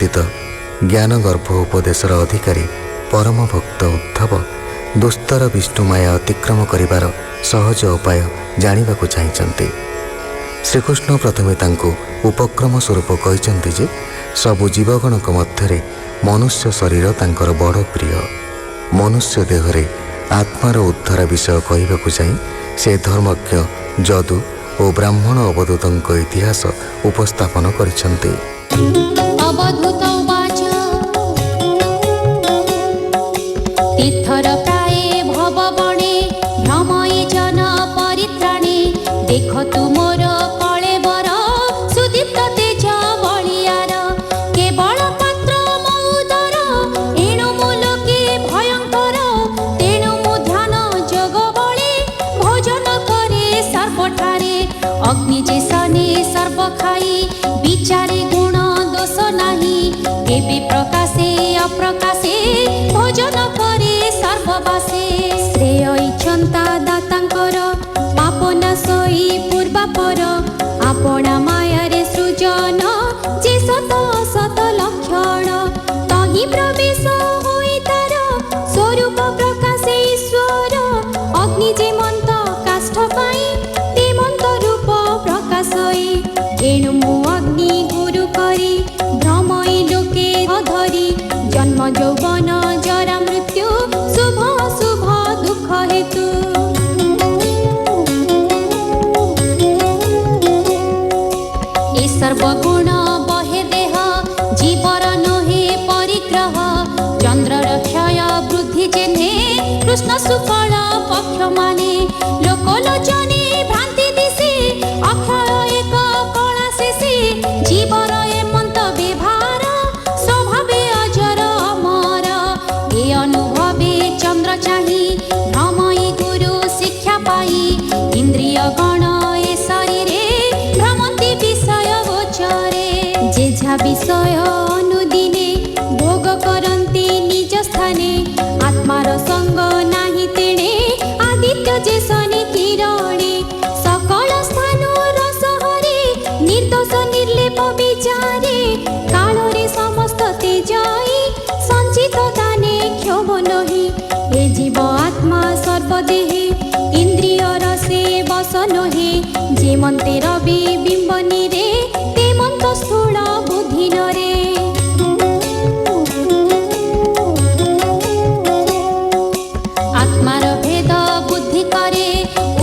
ପ୍ରତିଷ୍ଠିତ ଜ୍ଞାନଗର୍ଭ ଉପଦେଶର ଅଧିକାରୀ ପରମ ଭକ୍ତ ଉଦ୍ଧବ ଦୁସ୍ତର ବିଷ୍ଣୁମାୟା ଅତିକ୍ରମ କରିବାର ସହଜ ଉପାୟ ଜାଣିବାକୁ ଚାହିଁଛନ୍ତି। ଶ୍ରୀକୃଷ୍ଣ ପ୍ରଥମେ ତାଙ୍କୁ ଉପକ୍ରମ ସ୍ୱରୂପ କହିଛନ୍ତି ଯେ ସବୁ ଜୀବଗଣଙ୍କ ମଧ୍ୟରେ ମନୁଷ୍ୟ ଶରୀର ତାଙ୍କର ବଡ଼ ପ୍ରିୟ। ମନୁଷ୍ୟ ଦେହରେ ଆତ୍ମାର ଉଦ୍ଧାର ବିଷୟ କହିବାକୁ ଯାଇ ସେ ଧର୍ମଜ୍ଞ ଯଦୁ ଓ ବ୍ରାହ୍ମଣ ଅବଧୂତଙ୍କ ଇତିହାସ ଉପସ୍ଥାପନ କରିଛନ୍ତି। ତୀର୍ଥର ପ୍ରାୟ ଭବ ବଣେ ଭ୍ରମଇ ଜନ ପରିତ୍ରାଣେ ଦେଖ ତୁମର କଳେବର ସୁଦୀପ୍ତ ତେଜ ବଳିୟାର କେବଳ ପାତ୍ର ମଉଦର ଏଣୁ ମୁଁ ଲୋକେ ଭୟଙ୍କର ତେଣୁ ମୁଁ ଧ୍ୟାନ ଯୋଗ ବଳେ ଭୋଜନ କରେ ସର୍ବଠାରେ ଅଗ୍ନି ଯେ ସନେ ସର୍ବ ଖାଇ ବିଚାରେ ଗୁଣ ଦୋଷ ନାହିଁ କେବେ ପ୍ରକାଶେ ଅପ୍ରକାଶେ ଭୋଜନ କରେ ସର୍ବବାସେ ଶ୍ରେୟ ଇଚ୍ଛନ୍ତା ଦାତାଙ୍କର ପାପ ନାଶଇ ପୂର୍ବାପର ଆପଣା ମାୟାରେ ସୃଜନ ଯେ ସତ ଅସତ ଲକ୍ଷଣ ତହିଁ ପ୍ରବେଶ ହୋଇ ତାର ସ୍ୱରୂପ ପ୍ରକାଶେ ଈଶ୍ୱର ଅଗ୍ନି ଯେ ମନ୍ତ କାଷ୍ଠ ପାଇଁ ଦେମନ୍ତ ରୂପ ପ୍ରକାଶଇ ଏଣୁ ମୁଁ ଅଗ୍ନି ଗୁରୁ କରି ଭ୍ରମଇ ଲୋକେ ଅଧରି ଜନ୍ମ ଯୌବନ ଜରା ମୃତ୍ୟୁ ଶୁଭ ଅଶୁଭ ଦୁଃଖ ହେତୁ ଏ ସର୍ବଗୁଣ ବହେ ଦେହ ଜୀବର ନୋହେ ପରିଗ୍ରହ ଚନ୍ଦ୍ରର କ୍ଷୟ ବୃଦ୍ଧି ଯେହ୍ନେ କୃଷ୍ଣ ଶୁକ୍ଳ ପକ୍ଷ ମାନେ ଲୋକଲୋଚନେ ଭ୍ରାନ୍ତି ଦିଶେ ଅକ୍ଷୟ ଏକ କଳା ଶେଷେ ଜୀବର ଏମନ୍ତ ବ୍ୟବହାର ସ୍ୱଭାବେ ଅଜର ଅମର ଏ ଅନୁଭବେ ଚନ୍ଦ୍ର ଚାହିଁ ଭ୍ରମଇ ଗୁରୁ ଶିକ୍ଷା ପାଇ ଇନ୍ଦ୍ରିୟ ଗଣ ଏ ଶରୀରେ ଭ୍ରମନ୍ତି ବିଷୟ ଗୋଚରେ ଯେଝା ବିଷୟ ଅନୁଦିନେ ଭୋଗ କରନ୍ତି ନିଜ ସ୍ଥାନେ ଆତ୍ମାର ସଙ୍ଗ ନାହିଁ ତେଣେ ଆଦିତ୍ୟ ଯେ ଶନି କିରଣେ ସକଳ ସ୍ଥାନ ରସହରେ ନିର୍ଦୋଷ ନିର୍ଲେପ ବିଚାରେ କାଳରେ ସମସ୍ତ ତେଜଇ ସଞ୍ଚିତ ଦାନେ କ୍ଷୋଭ ନହି ଏ ଜୀବ ଆତ୍ମା ସର୍ବଦେହେ ଇନ୍ଦ୍ରିୟର ସେ ବସ ନহে ଯେମନ୍ତେ ରବି ବିମ୍ବନିରେ ତେମନ୍ତ ସ୍ଥୂଳ ବୁଦ୍ଧିନରେ ଆତ୍ମାର ଭେଦ ବୁଦ୍ଧି କରେ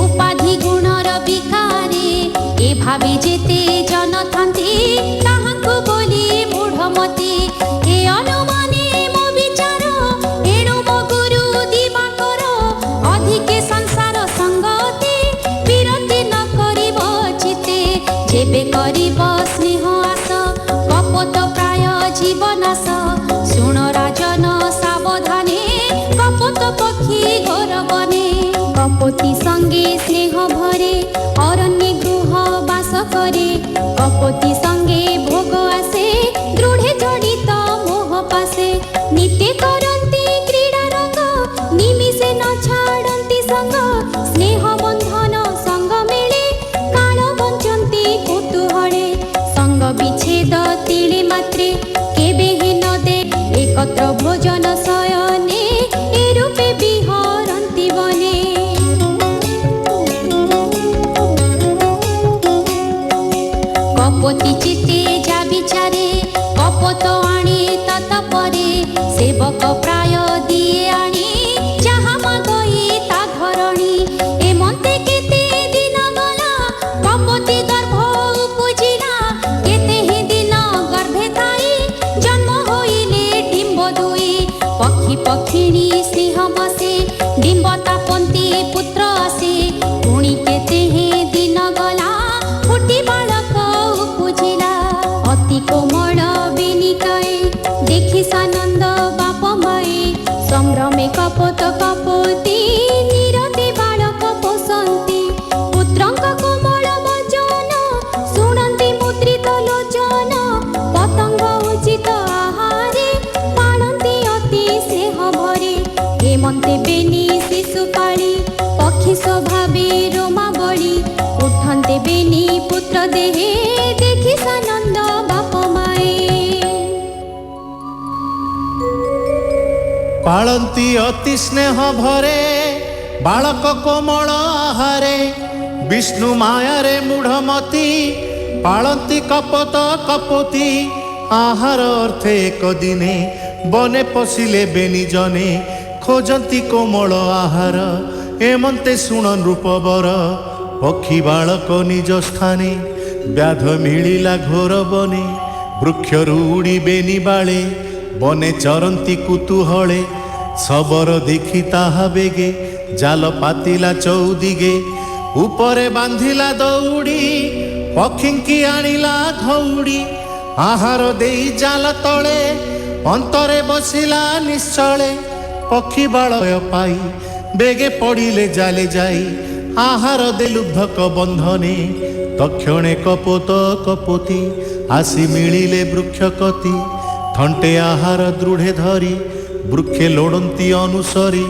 ଉପାଧି ଗୁଣର ବିକାରେ ଏ ଭାବେ ଯେତେ ଜନ ଥାନ୍ତି ତାହାଙ୍କୁ ବୋଲି ମୂଢ଼ମତି ଏ ଅନୁମାନେ ମୋ ବିଚାର ଏଣୁ ମୋ ଗୁରୁ ଦିବାକର ଅଧିକେ ସଂସାର ସଙ୍ଗତେ ବିରତି ନ କରିବ ଚିତେ ଯେବେ କରିବ ସ୍ନେହ ଆସ କପଟ ପ୍ରାୟ ଜୀବନାଶ ଶୁଣ ରାଜନ ସାବଧାନେ କପଟ ପକ୍ଷୀ ଘୋର ବନେ କପୋତି ସଙ୍ଗେ ସ୍ନେହ ଭରେ ଅରଣ୍ୟ ଗୃହ ବାସ করে কপতি সঙ্গে ভোগ আসে দৃঢ়ে জড়িত মোহ পাশে নিতে করন্তি ক্রীড়া রঙ্গ নিমিষে ন ছাড়ন্তি সঙ্গ স্নেহ বন্ধন সঙ্গ মেলে কাল বঞ্চন্তি কুতুহলে সঙ্গ বিচ্ছেদ তিলে মাত্রে কেবে হে ন দে একত্র ভোজন শয়নে এ রূপে বিহরন্তি বনে কপতি চিতে যা বিচারে কপত আনে ততপরে সেবক প্রায় দিয়ে আনি যাহা মাগই তা ঘরণী এমন্তে কেতে দিন গলা কপতি গর্ভ উপজিলা কেতে হে দিন গর্ভে থাই জন্ম হইলে ডিম্ব দুই পক্ষী পক্ষিণী স্নেহ বসে ডিম্ব তাপন্তি পুত্র আসে পুଣି কেতে হে দিন গলা ফুটি বালক উপজিলা অতি কোমল বেনিকায়ে দেখি সানন্দ বাপ মায়ে সম্ভ্রমে কপত কপতি নিরতে বালক পোষন্তি পুত্রঙ্ক কোমল বচন শুণন্তি মুদ্রিত লোচন পতঙ্গ উচিত আহারে পালন্তি অতি স্নেহ ভরে হেমন্তে বেনি শিশুকালী পক্ষী স্বভাবে রোমাবলী উঠন্তে বেনি পুত্র দেহে দেখি সানন্দ বাপ মায়ে ପାଳନ୍ତି ଅତି ସ୍ନେହ ଭରେ ବାଳକ କୋମଳ ଆହାରେ ବିଷ୍ଣୁ ମାୟାରେ ମୂଢ଼ମତି ପାଳନ୍ତି କପୋତ କପୋତି ଆହାର ଅର୍ଥେ ଏକ ଦିନେ ବନେ ପଶିଲେ ବେନି ଜନେ ଖୋଜନ୍ତି କୋମଳ ଆହାର ଏମନ୍ତେ ଶୁଣ ନୃପବର ପକ୍ଷୀ ବାଳକ ନିଜ ସ୍ଥାନେ ବ୍ୟାଧ ମିଳିଲା ଘୋର ବନେ ବୃକ୍ଷରୁ ଉଡ଼ିବେନି ବାଳେ ବନେ ଚରନ୍ତି କୁତୁହଳେ ଶବର ଦେଖି ତାହା ବେଗେ ଜାଲ ପାତିଲା ଚଉଦିଗେ ଉପରେ ବାନ୍ଧିଲା ଦଉଡ଼ି ପକ୍ଷୀଙ୍କି ଆଣିଲା ଘଉଡ଼ି ଆହାର ଦେଇ ଜାଲ ତଳେ ଅନ୍ତରେ ବସିଲା ନିଶ୍ଚଳେ ପକ୍ଷୀ ବାଳୟ ପାଇ ବେଗେ ପଡ଼ିଲେ ଜାଲେ ଯାଇ ଆହାର ଦେ ଲୁବ୍ଧକ ବନ୍ଧନେ ତକ୍ଷଣେ କପୋତ କପୋତି ଆସି ମିଳିଲେ ବୃକ୍ଷ କତି ଥଣ୍ଟେ ଆହାର ଦୃଢ଼େ ଧରି ବୃକ୍ଷେ ଲୋଡ଼ନ୍ତି ଅନୁସରି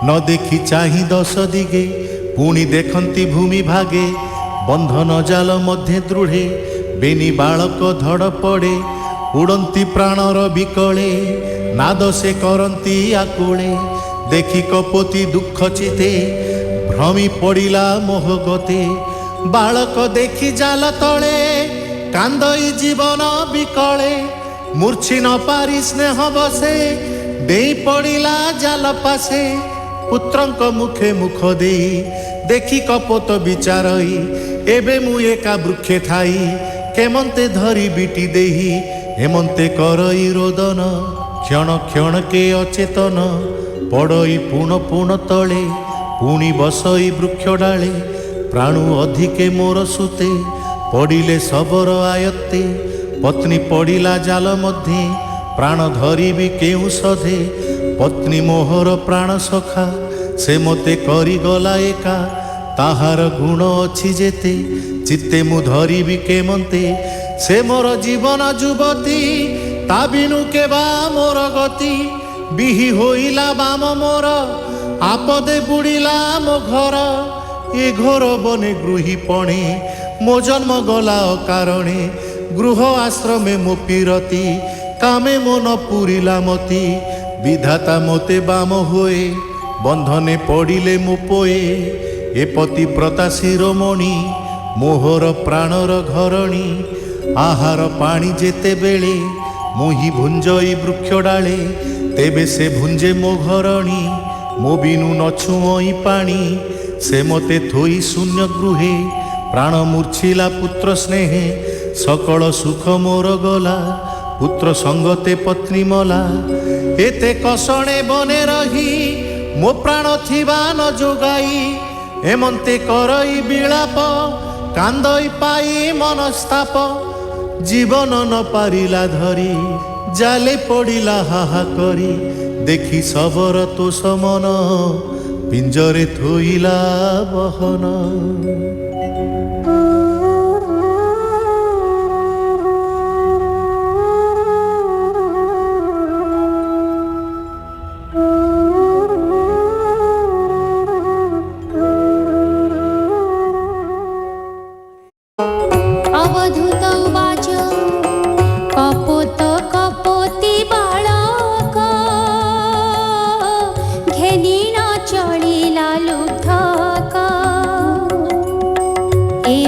ନ ଦେଖି ଚାହିଁ ଦଶ ଦିଗେ ପୁଣି ଦେଖନ୍ତି ଭୂମି ଭାଗେ ବନ୍ଧନ ଜାଲ ମଧ୍ୟେ ଦୃଢ଼େ ବେନି ବାଳକ ଧଡ଼ ପଡ଼େ ଉଡ଼ନ୍ତି ପ୍ରାଣର ବିକଳେ ନାଦ ସେ କରନ୍ତି ଆକୁଳେ ଦେଖି କପୋତି ଦୁଃଖ ଚିତେ ଭ୍ରମି ପଡ଼ିଲା ମୋହ ଗତେ ବାଳକ ଦେଖି ଜାଲ ତଳେ କାନ୍ଦଇ ଜୀବନ ବିକଳେ ମୂର୍ଚ୍ଛି ନ ପାରି ସ୍ନେହ ବସେ ଦେଇ ପଡ଼ିଲା ଜାଲ ପାଶେ ପୁତ୍ରଙ୍କ ମୁଖେ ମୁଖ ଦେଇ ଦେଖି କପୋତ ବିଚାରଇ ଏବେ ମୁଁ ଏକା ବୃକ୍ଷେ ଥାଇ କେମନ୍ତେ ଧରି ବିଟି ଦେହି ଏମନ୍ତେ କରଇ ରୋଦନ କ୍ଷଣ କ୍ଷଣକେ ଅଚେତନ ପଡ଼ଇ ପୁଣ ପୁଣ ତଳେ ପୁଣି ବସଇ ବୃକ୍ଷ ଡାଳେ ପ୍ରାଣୁ ଅଧିକେ ମୋର ସୁତେ ପଡ଼ିଲେ ଶବର ଆୟତ୍ତେ ପତ୍ନୀ ପଡ଼ିଲା ଜାଲ ମଧ୍ୟେ ପ୍ରାଣ ଧରିବି କେଉଁ ସଧେ ପତ୍ନୀ ମୋହର ପ୍ରାଣ ସଖା ସେ ମୋତେ କରିଗଲା ଏକା ତାହାର ଗୁଣ ଅଛି ଯେତେ ଚିତ୍ତେ ମୁଁ ଧରିବି କେମନ୍ତେ ସେ ମୋର ଜୀବନ ଯୁବତୀ ତା ବିନୁ କେବା ମୋର ଗତି ବିହି ହୋଇଲା ବାମ ମୋର ଆପଦେ ବୁଡ଼ିଲା ମୋ ଘର ଏ ଘୋର ବନେ ଗୃହୀ ପଣେ ମୋ ଜନ୍ମ ଗଲା ଅକାରଣେ ଗୃହ ଆଶ୍ରମେ ମୋ ପିରତି କାମେ ମନ ପୁରିଲା ମତି ବିଧାତା ମୋତେ ବାମ ହୁଏ ବନ୍ଧନେ ପଡ଼ିଲେ ମୋ ପୋଏ ଏ ପତିବ୍ରତା ଶିରୋମଣି ମୋହର ପ୍ରାଣର ଘରଣୀ ଆହାର ପାଣି ଯେତେବେଳେ ମୁହିଁ ଭୁଞ୍ଜଇ ବୃକ୍ଷ ଡାଳେ ତେବେ ସେ ଭୁଞ୍ଜେ ମୋ ଘରଣୀ ମୋ ବିନୁ ନଛୁଅଇ ପାଣି ସେ ମୋତେ ଥୋଇ ଶୂନ୍ୟ ଗୃହେ ପ୍ରାଣ ମୂର୍ଚ୍ଛିଲା ପୁତ୍ର ସ୍ନେହେ ସକଳ ସୁଖ ମୋର ଗଲା ପୁତ୍ର ସଙ୍ଗତେ ପତ୍ନୀ ମଲା ଏତେ କଷଣେ ବନେ ରହି ମୋ ପ୍ରାଣ ଥିବା ନ ଯୋଗାଇ ଏମନ୍ତେ କରଇ ବିଳାପ କାନ୍ଦଇ ପାଇ ମନସ୍ତାପ ଜୀବନ ନ ପାରିଲା ଧରି ଜାଲେ ପଡ଼ିଲା ହାହା କରି ଦେଖି ଶବର ତୋଷ ମନ ପିଞ୍ଜରେ ଥୋଇଲା ବହନ अवधूत उवाच कपोत कपोति बालक घेनिन चलिला लुब्धक ए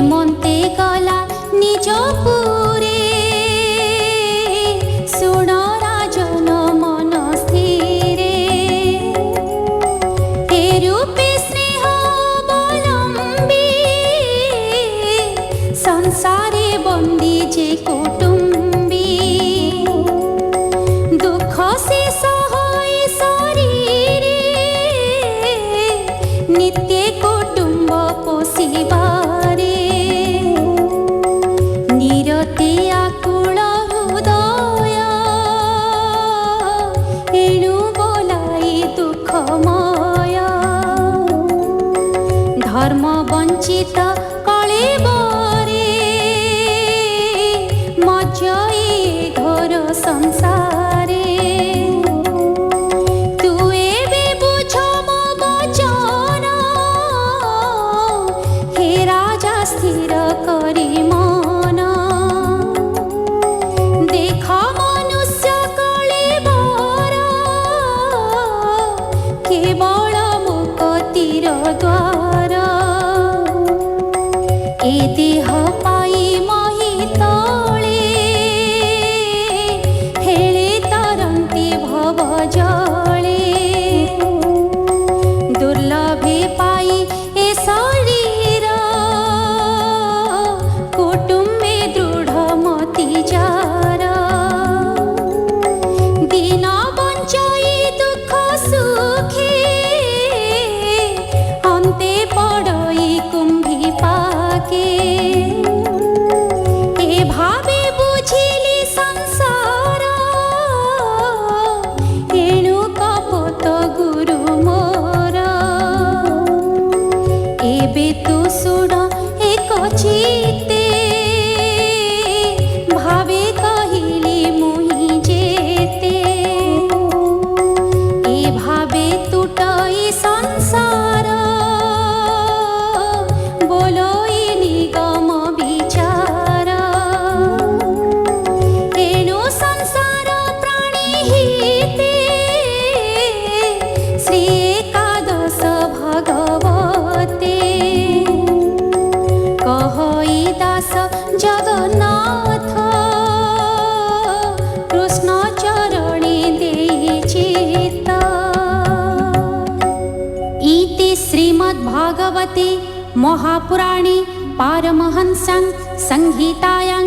श्रीमद्भागवते महापुराणे पारमहंस्यां संहितायां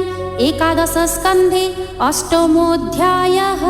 11 स्कन्धे 8मोऽध्यायः।